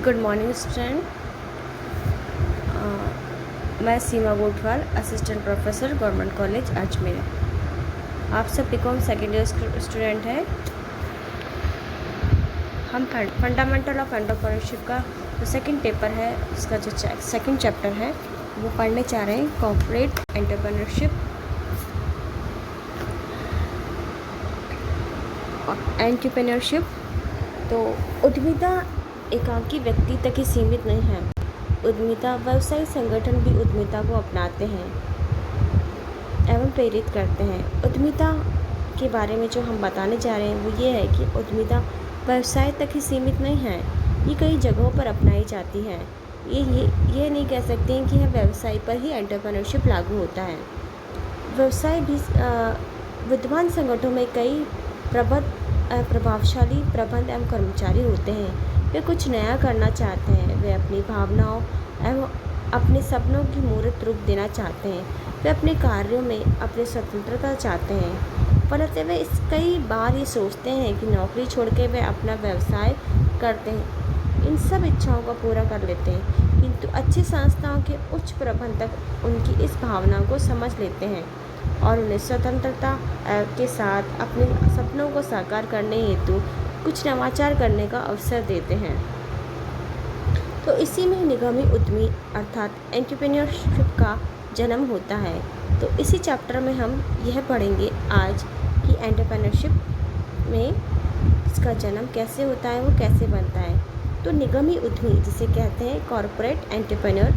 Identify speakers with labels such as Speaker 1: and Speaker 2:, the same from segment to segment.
Speaker 1: Good morning student. मैं Seema Gothwal, assistant professor, government college Ajmer. आप सब बीकॉम सेकेंड ईयर स्टूडेंट हैं। हम फंडामेंटल ऑफ एंटरप्रेन्योरशिप का जो सेकंड पेपर है, उसका जो सेकंड चैप्टर है वो पढ़ने चाह रहे हैं, कॉर्पोरेट एंटरप्रेन्योरशिप और एंटरप्रेन्योरशिप। तो उद्यमिता एकांकी व्यक्ति तक ही सीमित नहीं है। उद्यमिता व्यवसायिक संगठन भी उद्यमिता को अपनाते हैं एवं प्रेरित करते हैं। उद्यमिता के बारे में जो हम बताने जा रहे हैं वो ये है कि उद्यमिता व्यवसाय तक ही सीमित नहीं है, ये कई जगहों पर अपनाई जाती है। ये नहीं कह सकते हैं कि यह व्यवसाय पर ही एंटरप्रेन्योरशिप लागू होता है। व्यवसाय भी विद्वान संगठनों में कई प्रभावशाली प्रबंध एवं कर्मचारी होते हैं। वे कुछ नया करना चाहते हैं, वे अपनी भावनाओं एवं अपने सपनों की मूर्त रूप देना चाहते हैं, वे अपने कार्यों में अपनी स्वतंत्रता चाहते हैं, परंतु वे कई बार ये सोचते हैं कि नौकरी छोड़कर वे अपना व्यवसाय करते हैं। इन सब इच्छाओं को पूरा कर लेते हैं, किंतु अच्छी संस्थाओं के उच्च प्रबंधक उनकी इस भावना को समझ लेते हैं और उन्हें स्वतंत्रता के साथ अपने सपनों को साकार करने हेतु कुछ नवाचार करने का अवसर देते हैं। तो इसी में निगमी उद्यमी अर्थात एंटरप्रेन्योरशिप का जन्म होता है। तो इसी चैप्टर में हम यह पढ़ेंगे आज कि एंटरप्रेन्योरशिप में इसका जन्म कैसे होता है, वो कैसे बनता है। तो निगमी उद्यमी जिसे कहते हैं कॉर्पोरेट एंटरप्रेन्योर,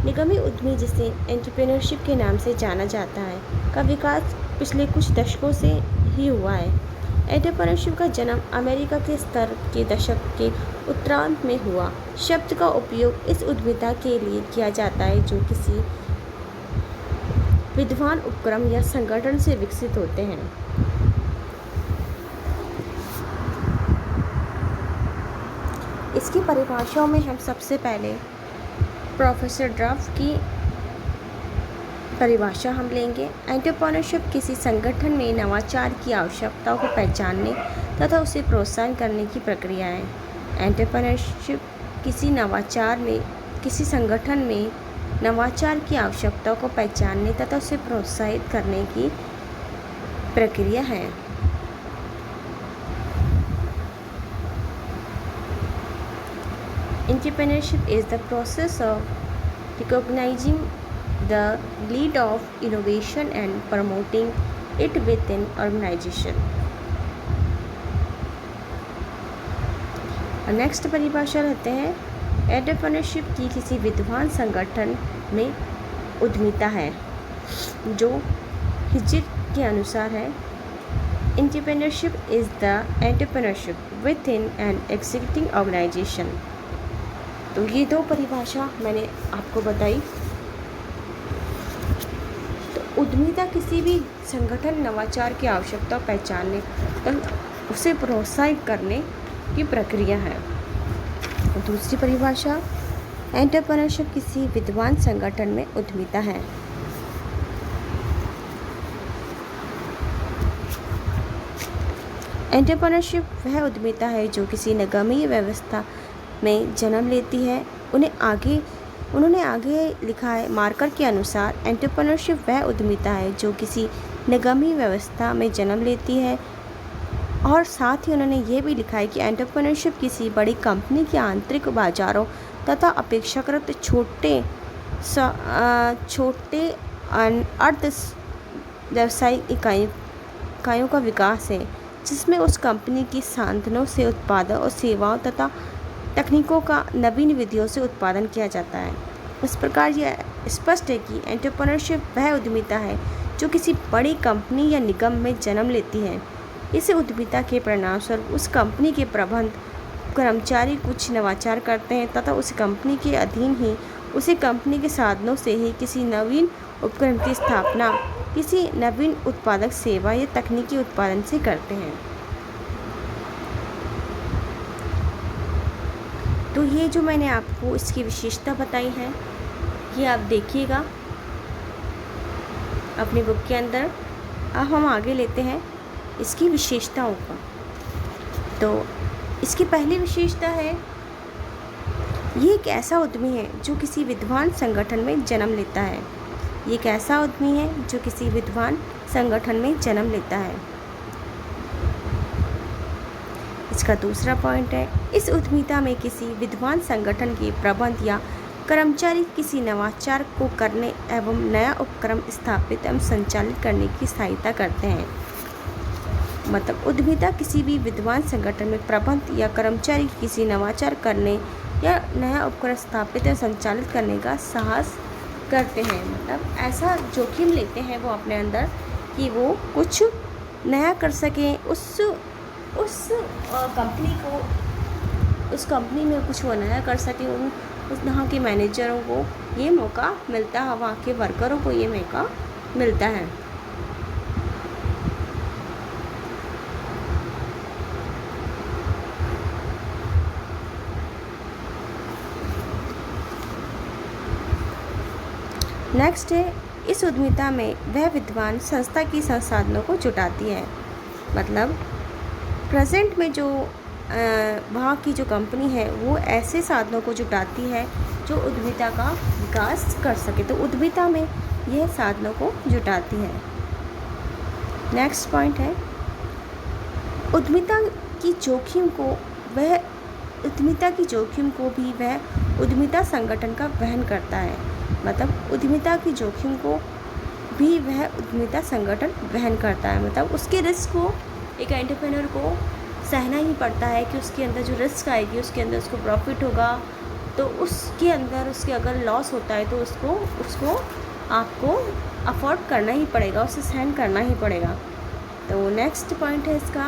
Speaker 1: निगमी उद्यमी जिसे एंटरप्रेन्योरशिप के नाम से जाना जाता है, का विकास पिछले कुछ दशकों से ही हुआ है। एंटरप्रेन्योरशिप का जन्म अमेरिका के स्तर के दशक के उत्तरार्ध में हुआ। शब्द का उपयोग इस उद्यमिता के लिए किया जाता है जो किसी विद्वान उपक्रम या संगठन से विकसित होते हैं। इसकी परिभाषाओं में हम सबसे पहले प्रोफेसर ड्राफ्ट की परिभाषा हम लेंगे। एंटरप्रेन्योरशिप किसी संगठन में नवाचार की आवश्यकताओं को पहचानने तथा उसे प्रोत्साहन करने की प्रक्रिया है। एंटरप्रेन्योरशिप किसी संगठन में नवाचार की आवश्यकताओं को पहचानने तथा उसे प्रोत्साहित करने की प्रक्रिया है। Entrepreneurship is the process of recognizing the lead of innovation and promoting it within organization. और नेक्स्ट परिभाषा रहते हैं, एंटरप्रेन्योरशिप की किसी विद्वान संगठन में उद्यमिता है जो हिजर के अनुसार है। Entrepreneurship is the entrepreneurship within an existing organization. तो ये दो परिभाषा मैंने आपको बताई। तो उद्यमिता किसी भी संगठन नवाचार की आवश्यकता पहचानने और उसे प्रोत्साहित करने की प्रक्रिया है। और दूसरी परिभाषा, एंटरप्रेन्योरशिप किसी विद्वान संगठन में उद्यमिता है। एंटरप्रेन्योरशिप वह उद्यमिता है जो किसी निगमीय व्यवस्था में जन्म लेती है। उन्होंने आगे लिखा है, मार्कर के अनुसार एंटरप्रेन्योरशिप वह उद्यमिता है जो किसी निगमीय व्यवस्था में जन्म लेती है। और साथ ही उन्होंने ये भी लिखा है कि एंटरप्रेन्योरशिप किसी बड़ी कंपनी के आंतरिक बाजारों तथा अपेक्षाकृत छोटे अर्ध व्यावसायिक इकाइयों का विकास है, जिसमें उस कंपनी की साधनों से उत्पादों और सेवाओं तथा तकनीकों का नवीन विधियों से उत्पादन किया जाता है। इस प्रकार यह स्पष्ट है कि एंटरप्रेन्योरशिप वह उद्यमिता है जो किसी बड़ी कंपनी या निगम में जन्म लेती है। इस उद्यमिता के परिणामस्वरूप उस कंपनी के प्रबंध कर्मचारी कुछ नवाचार करते हैं तथा उस कंपनी के अधीन ही उसी कंपनी के साधनों से ही किसी नवीन उपकरण की स्थापना किसी नवीन उत्पादक सेवा या तकनीकी उत्पादन से करते हैं। तो ये जो मैंने आपको इसकी विशेषता बताई है, ये आप देखिएगा अपनी बुक के अंदर। अब हम आगे लेते हैं इसकी विशेषताओं का। तो इसकी पहली विशेषता है ये एक ऐसा उद्यमी है जो किसी विद्वान संगठन में जन्म लेता है। ये एक ऐसा उद्यमी है जो किसी विद्वान संगठन में जन्म लेता है। इसका दूसरा पॉइंट है, इस उद्यमिता में किसी विद्वान संगठन के प्रबंध या कर्मचारी किसी नवाचार को करने एवं नया उपक्रम स्थापित एवं संचालित करने की सहायता करते हैं। मतलब उद्यमिता किसी भी विद्वान संगठन में प्रबंध या कर्मचारी किसी नवाचार करने या नया उपक्रम स्थापित या संचालित करने का साहस करते हैं। मतलब ऐसा जोखिम लेते हैं वो अपने अंदर कि वो कुछ नया कर सकें, उस कंपनी को, उस कंपनी में कुछ वो नया कर सकें। उस वहाँ के मैनेजरों को ये मौका मिलता है, वहाँ के वर्करों को ये मौका मिलता है। नेक्स्ट है, इस उद्यमिता में वह विद्वान संस्था की संसाधनों को जुटाती है। मतलब प्रेजेंट में जो वहाँ की जो कंपनी है वो ऐसे साधनों को जुटाती है जो उद्यमिता का विकास कर सके, तो उद्यमिता में यह साधनों को जुटाती है। नेक्स्ट पॉइंट है, उद्यमिता की जोखिम को भी वह उद्यमिता संगठन का वहन करता है। मतलब उद्यमिता की जोखिम को भी वह उद्यमिता संगठन वहन करता है। मतलब उसके रिस्क को एक एंटरप्रेन्योर को सहना ही पड़ता है कि उसके अंदर जो रिस्क आएगी, उसके अंदर उसको प्रॉफिट होगा, तो उसके अंदर उसके अगर लॉस होता है तो उसको आपको अफोर्ड करना ही पड़ेगा, उसे सहन करना ही पड़ेगा। तो नेक्स्ट पॉइंट है इसका,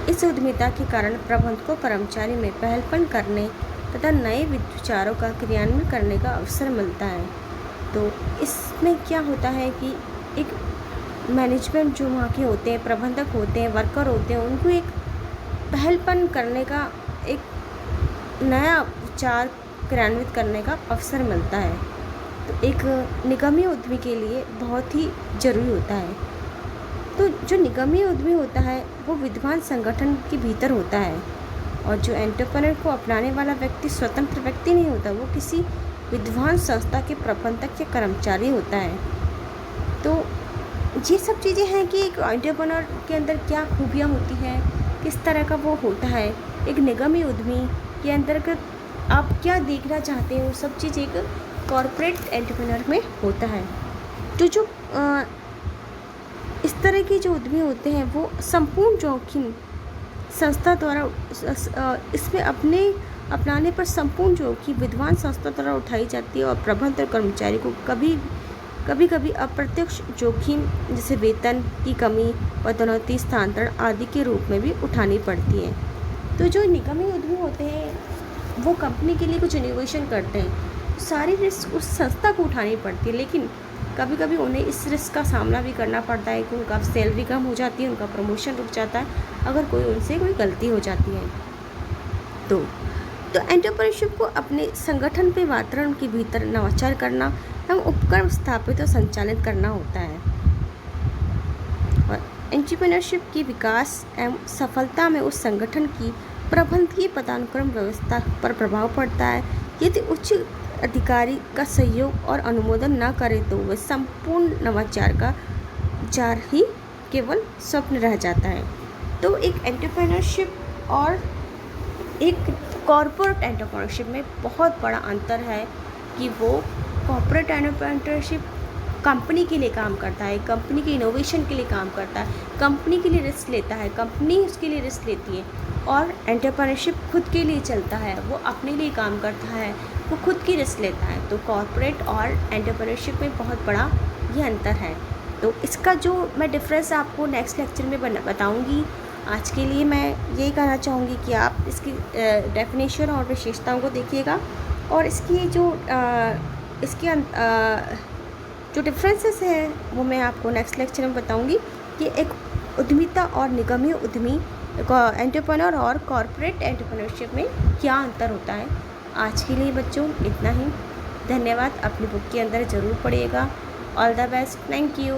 Speaker 1: इस उद्यमिता के कारण प्रबंधक को कर्मचारी में पहलपन करने तथा नए विचारों का क्रियान्वयन करने का अवसर मिलता है। तो इसमें क्या होता है कि एक मैनेजमेंट जो वहाँ के होते हैं, प्रबंधक होते हैं, वर्कर होते हैं, उनको एक पहलपन करने का, एक नया विचार क्रियान्वित करने का अवसर मिलता है। तो एक निगमीय उद्यमी के लिए बहुत ही ज़रूरी होता है। तो जो निगमीय उद्यमी होता है वो विद्वान संगठन के भीतर होता है, और जो एंटरप्रेन्योर को अपनाने वाला व्यक्ति स्वतंत्र व्यक्ति नहीं होता, वो किसी विद्वान संस्था के प्रबंधक या कर्मचारी होता है। तो ये सब चीज़ें हैं कि एक एंटरप्रेन्योर के अंदर क्या खूबियाँ होती हैं, किस तरह का वो होता है। एक निगमीय उद्यमी के अंतर्गत आप क्या देखना चाहते हैं, वो सब चीज़ एक कॉरपोरेट एंटरप्रेन्योर में होता है। तो जो इस तरह के जो उद्यमी होते हैं वो संपूर्ण जोखिम संस्था द्वारा इसमें अपनाने पर संपूर्ण जोखिम विद्वान संस्था द्वारा उठाई जाती है, और प्रबंधक कर्मचारी को कभी अप्रत्यक्ष जोखिम जैसे वेतन की कमी, पदोन्नति, स्थानांतरण आदि के रूप में भी उठानी पड़ती है। तो जो निगमीय उद्यमी होते हैं वो कंपनी के लिए कुछ इनोवेशन करते हैं, सारी रिस्क उस संस्था को उठानी पड़ती है, लेकिन कभी कभी उन्हें इस रिस्क का सामना भी करना पड़ता है कि उनका सैलरी कम हो जाती है, उनका प्रमोशन रुक जाता है अगर उनसे कोई गलती हो जाती है। तो एंटरप्रेन्योरशिप को अपने संगठन के वातावरण के भीतर नवाचार करना एवं उपक्रम स्थापित और संचालित करना होता है। और एंटरप्रेन्योरशिप की विकास एवं सफलता में उस संगठन की प्रबंधकीय पदानुक्रम व्यवस्था पर प्रभाव पड़ता है। यदि उच्च अधिकारी का सहयोग और अनुमोदन न करे तो वह संपूर्ण नवाचार का जार ही केवल स्वप्न रह जाता है। तो एक एंटरप्रेन्योरशिप और एक कॉरपोरेट एंटरप्रेन्योरशिप में बहुत बड़ा अंतर है कि वो कॉरपोरेट एंटरप्रेन्योरशिप कंपनी के लिए काम करता है, कंपनी के इनोवेशन के लिए काम करता है, कंपनी के लिए रिस्क लेता है, कंपनी उसके लिए रिस्क लेती है। और एंटरप्रेन्योरशिप खुद के लिए चलता है, वो अपने लिए काम करता है, वो खुद की रिस्क लेता है। तो कॉरपोरेट और एंटरप्रेन्योरशिप में बहुत बड़ा ये अंतर है। तो इसका जो मैं डिफरेंस आपको नेक्स्ट लेक्चर में बताऊँगी। आज के लिए मैं यही कहना चाहूँगी कि आप इसकी डेफिनेशन और विशेषताओं को देखिएगा, और इसकी जो डिफरेंसेस हैं वो मैं आपको नेक्स्ट लेक्चर में बताऊँगी कि एक उद्यमिता और निगमीय उद्यमी एंटरप्रेन्योर और कॉरपोरेट एंटरप्रेन्योरशिप में क्या अंतर होता है। आज के लिए बच्चों इतना ही। धन्यवाद। अपनी बुक के अंदर ज़रूर पढ़िएगा। All the best. Thank you.